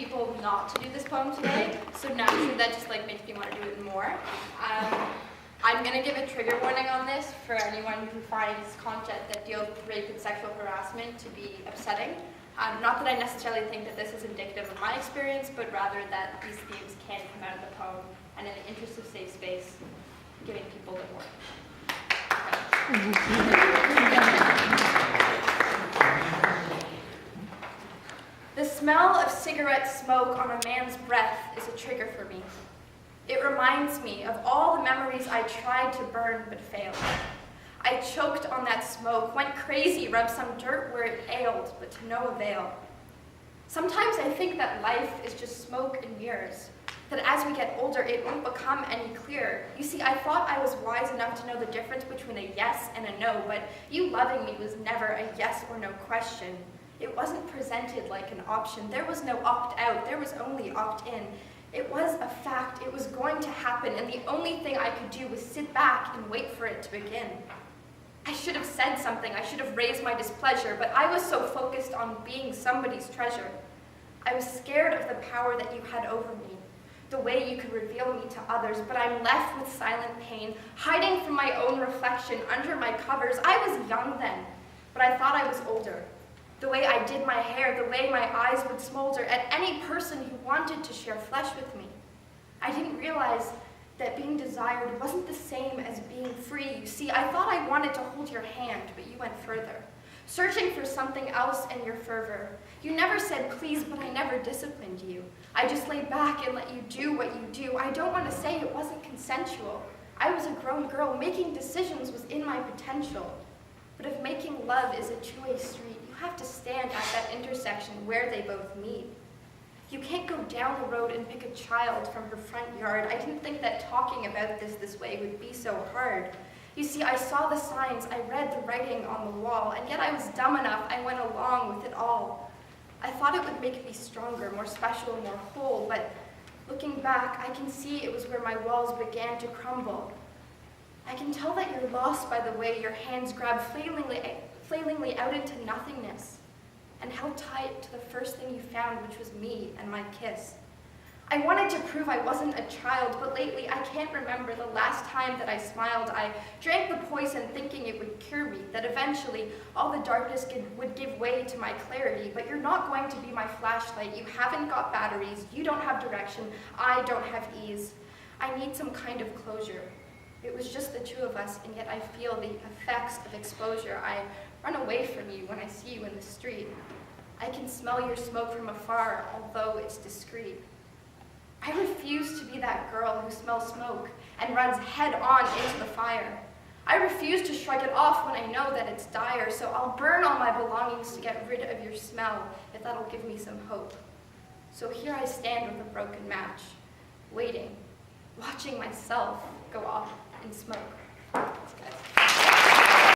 people not to do this poem today, so naturally that just makes me want to do it more. I'm going to give a trigger warning on this for anyone who finds content that deals with rape and sexual harassment to be upsetting. Not that I necessarily think that this is indicative of my experience, but rather that these themes can come out of the poem, and in the interest of safe space, giving people the warning. The smell of cigarette smoke on a man's breath is a trigger for me. It reminds me of all the memories I tried to burn but failed. I choked on that smoke, went crazy, rubbed some dirt where it ailed, but to no avail. Sometimes I think that life is just smoke and mirrors, that as we get older, it won't become any clearer. You see, I thought I was wise enough to know the difference between a yes and a no, but you loving me was never a yes or no question. It wasn't presented like an option. There was no opt-out. There was only opt-in. It was a fact. It was going to happen, and the only thing I could do was sit back and wait for it to begin. I should have said something. I should have raised my displeasure, but I was so focused on being somebody's treasure. I was scared of the power that you had over me, the way you could reveal me to others, but I'm left with silent pain, hiding from my own reflection under my covers. I was young then, but I thought I was older. The way I did my hair, the way my eyes would smolder at any person who wanted to share flesh with me. I didn't realize that being desired wasn't the same as being free. You see, I thought I wanted to hold your hand, but you went further, searching for something else in your fervor. You never said please, but I never disciplined you. I just laid back and let you do what you do. I don't want to say it wasn't consensual. I was a grown girl. Making decisions was in my potential. But if making love is a two-way street, you have to stand at that intersection where they both meet. You can't go down the road and pick a child from her front yard. I didn't think that talking about this way would be so hard. You see, I saw the signs, I read the writing on the wall, and yet I was dumb enough, I went along with it all. I thought it would make me stronger, more special, more whole, but looking back, I can see it was where my walls began to crumble. I can tell that you're lost by the way your hands grab flailingly out into nothingness and held tight to the first thing you found, which was me and my kiss. I wanted to prove I wasn't a child, but lately I can't remember the last time that I smiled. I drank the poison thinking it would cure me, that eventually all the darkness would give way to my clarity, but you're not going to be my flashlight. You haven't got batteries, you don't have direction, I don't have ease. I need some kind of closure. It was just the two of us, and yet I feel the effects of exposure. I run away from you when I see you in the street. I can smell your smoke from afar, although it's discreet. I refuse to be that girl who smells smoke and runs head on into the fire. I refuse to shrug it off when I know that it's dire, so I'll burn all my belongings to get rid of your smell, if that'll give me some hope. So here I stand with a broken match, waiting, watching myself go off in smoke. Thanks, guys.